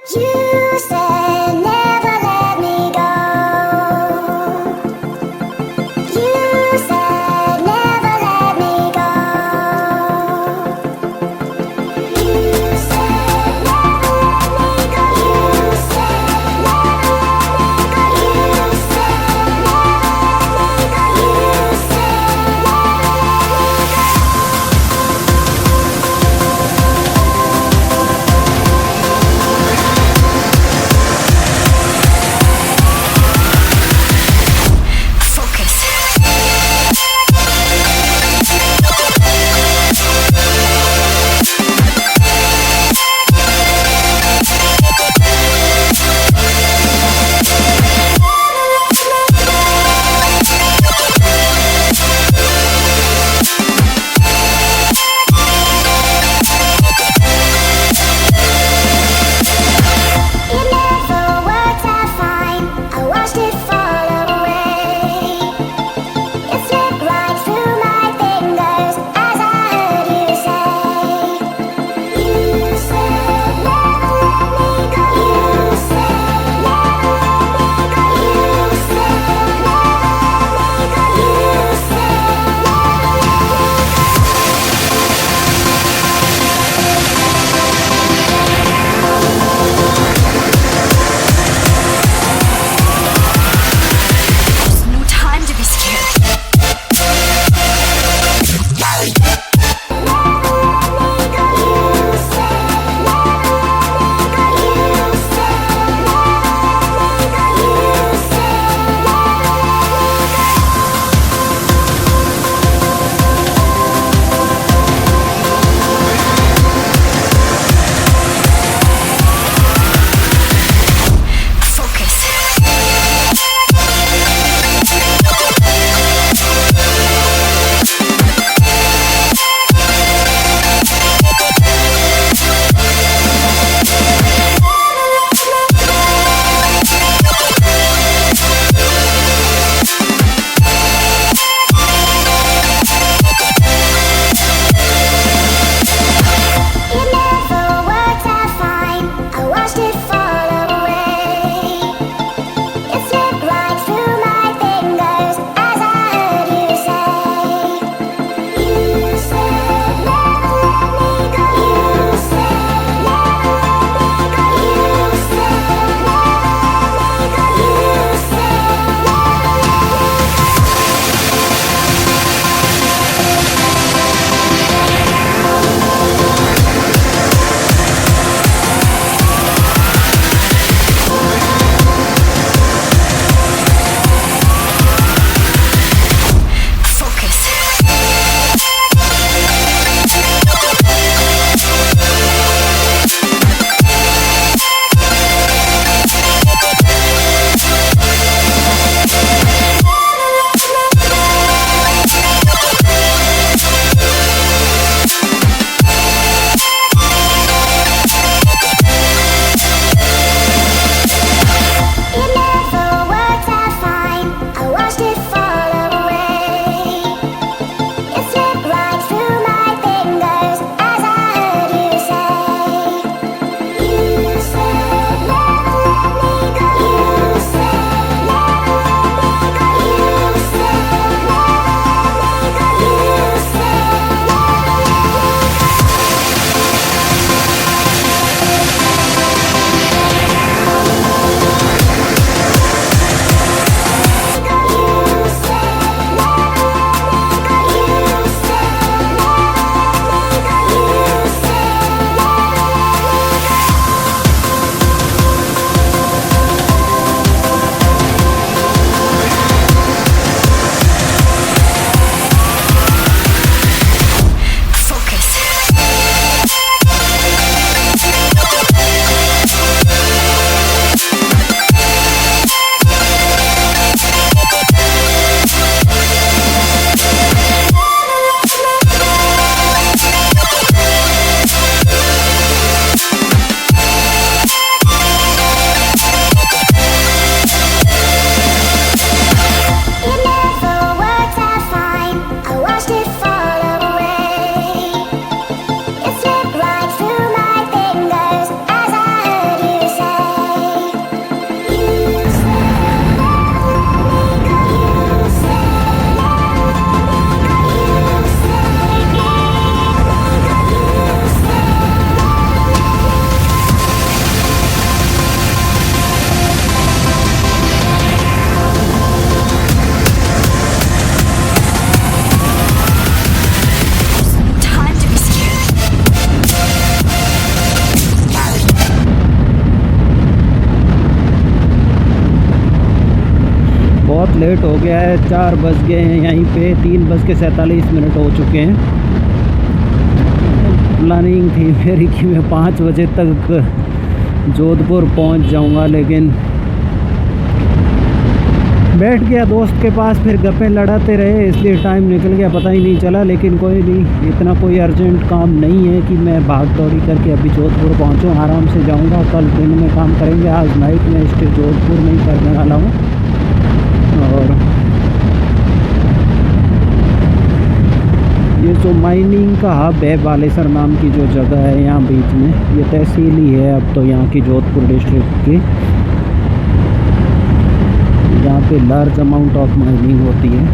You said never let me go. You said never let me go. You said never let me go. You said never let me go. You said never let me go. You said never let me go. Late हो गया है, 4 बज गए हैं यहीं पे, 3:47 हो चुके हैं। प्लानिंग थी मेरी कि मैं 5 बजे तक जोधपुर पहुंच जाऊंगा, लेकिन बैठ गया दोस्त के पास, फिर गप्पे लड़ाते रहे, इसलिए टाइम निकल गया, पता ही नहीं चला। लेकिन कोई नहीं, इतना कोई अर्जेंट काम नहीं है कि मैं भाग दौड़ी करके अभी जोधपुर पहुंचूं। आराम से जाऊंगा, कल दिन में काम करेंगे, आज नाइट में स्टे जोधपुर में ही करने वाला हूं। और ये जो माइनिंग का हब है बालेसर नाम की जो जगह है यहाँ बीच में, ये तहसील ही है अब तो यहाँ की, जोधपुर डिस्ट्रिक्ट की। यहाँ पे लार्ज अमाउंट ऑफ माइनिंग होती है,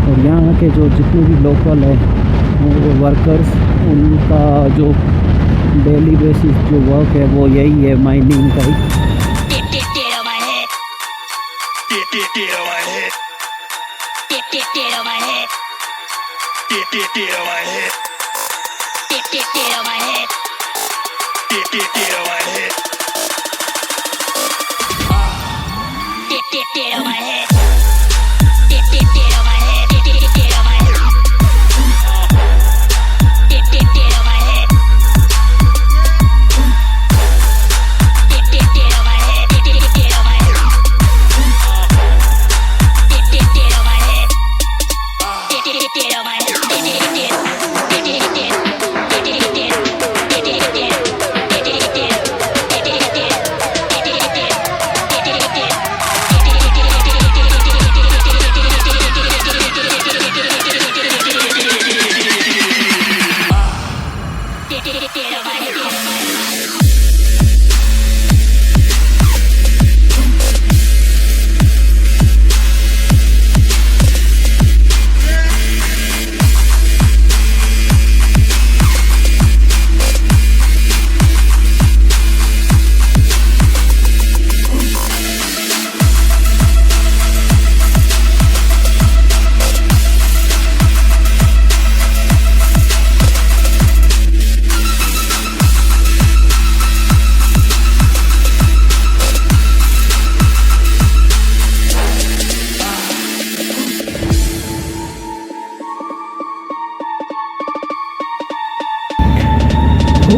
और यहाँ के जो जितने भी लोकल है वो वर्कर्स, उनका जो डेली बेसिस जो वर्क है वो यही है, माइनिंग का ही।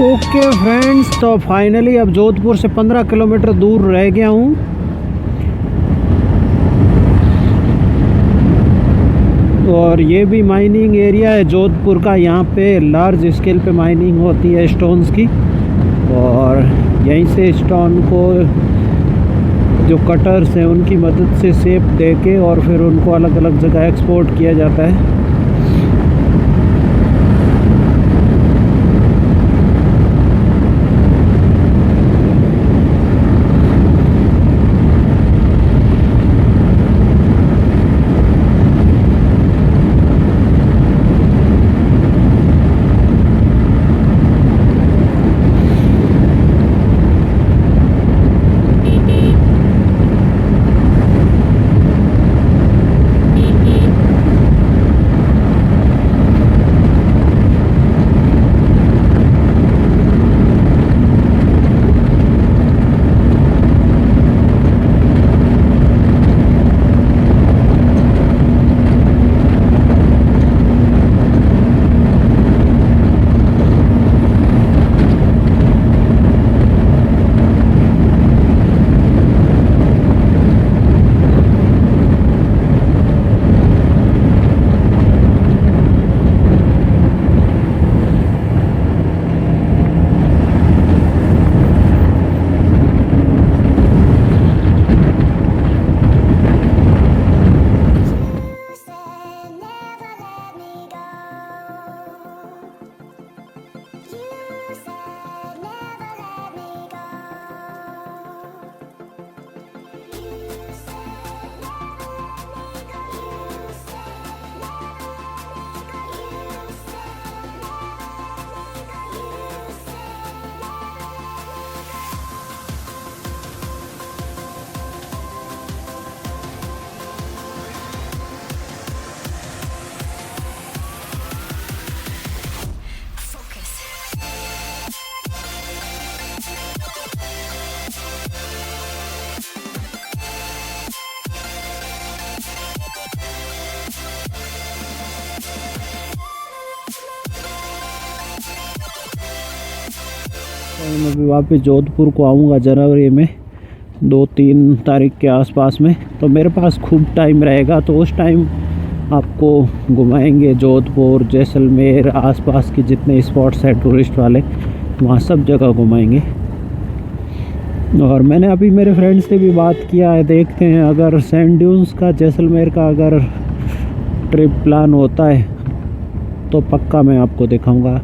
ओके फ्रेंड्स, तो फाइनली अब जोधपुर से 15 किलोमीटर दूर रह गया हूँ। और ये भी माइनिंग एरिया है जोधपुर का, यहाँ पे लार्ज स्केल पे माइनिंग होती है स्टोन्स की, और यहीं से स्टोन को जो कटर्स हैं उनकी मदद से शेप दे के और फिर उनको अलग अलग जगह एक्सपोर्ट किया जाता है। मैं अभी वापस जोधपुर को आऊँगा जनवरी में 2-3 तारीख के आसपास में, तो मेरे पास खूब टाइम रहेगा, तो उस टाइम आपको घुमाएंगे जोधपुर, जैसलमेर, आसपास के जितने स्पॉट्स हैं टूरिस्ट वाले, वहाँ सब जगह घुमाएंगे। और मैंने अभी मेरे फ्रेंड से भी बात किया है, देखते हैं अगर सैंड ड्यून्स का, जैसलमेर का अगर ट्रिप प्लान होता है तो पक्का मैं आपको दिखाऊंगा।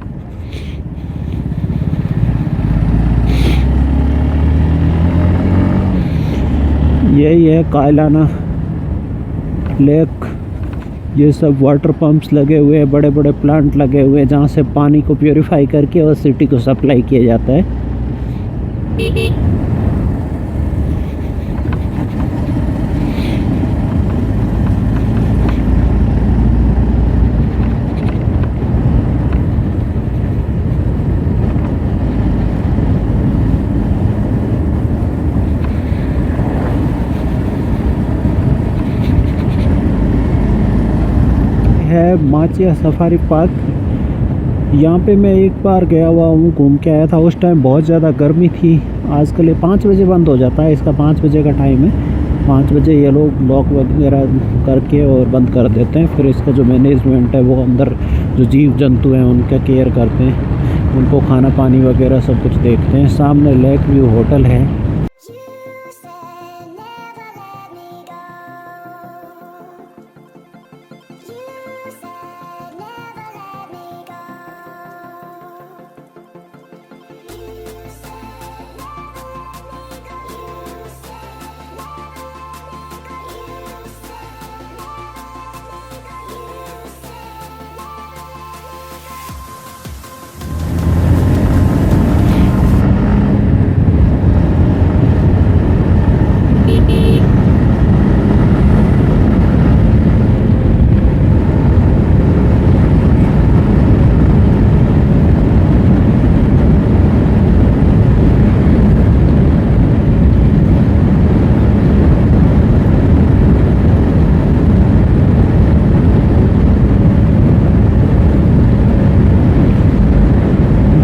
यही है कायलाना लेक, ये सब वाटर पंप्स लगे हुए हैं, बड़े बड़े प्लांट लगे हुए हैं जहाँ से पानी को प्योरीफाई करके और सिटी को सप्लाई किया जाता है। है माचिया सफारी पार्क। यहाँ पे मैं एक बार गया हुआ हूँ, घूम के आया था, उस टाइम बहुत ज़्यादा गर्मी थी। आजकल ये 5 बजे बंद हो जाता है, इसका 5 बजे का टाइम है। 5 बजे ये लोग लॉक वगैरह करके और बंद कर देते हैं। फिर इसका जो मैनेजमेंट है वो अंदर जो जीव जंतु हैं उनका केयर करते हैं, उनको खाना पानी वगैरह सब कुछ देखते हैं। सामने लेक व्यू होटल है।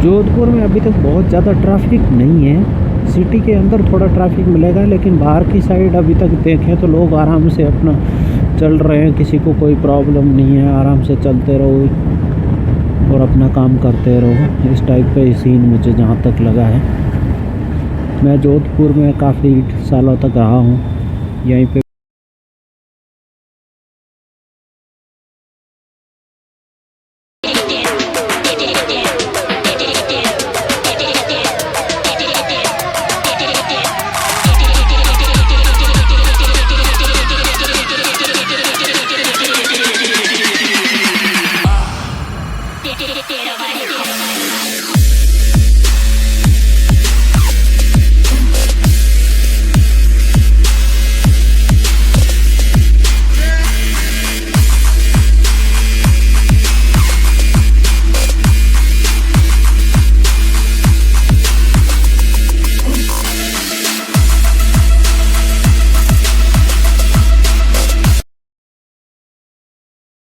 जोधपुर में अभी तक बहुत ज़्यादा ट्रैफिक नहीं है। सिटी के अंदर थोड़ा ट्रैफिक मिलेगा, लेकिन बाहर की साइड अभी तक देखें तो लोग आराम से अपना चल रहे हैं, किसी को कोई प्रॉब्लम नहीं है। आराम से चलते रहो और अपना काम करते रहो, इस टाइप का ही सीन मुझे जहाँ तक लगा है। मैं जोधपुर में काफ़ी सालों तक रहा हूँ, यहीं पे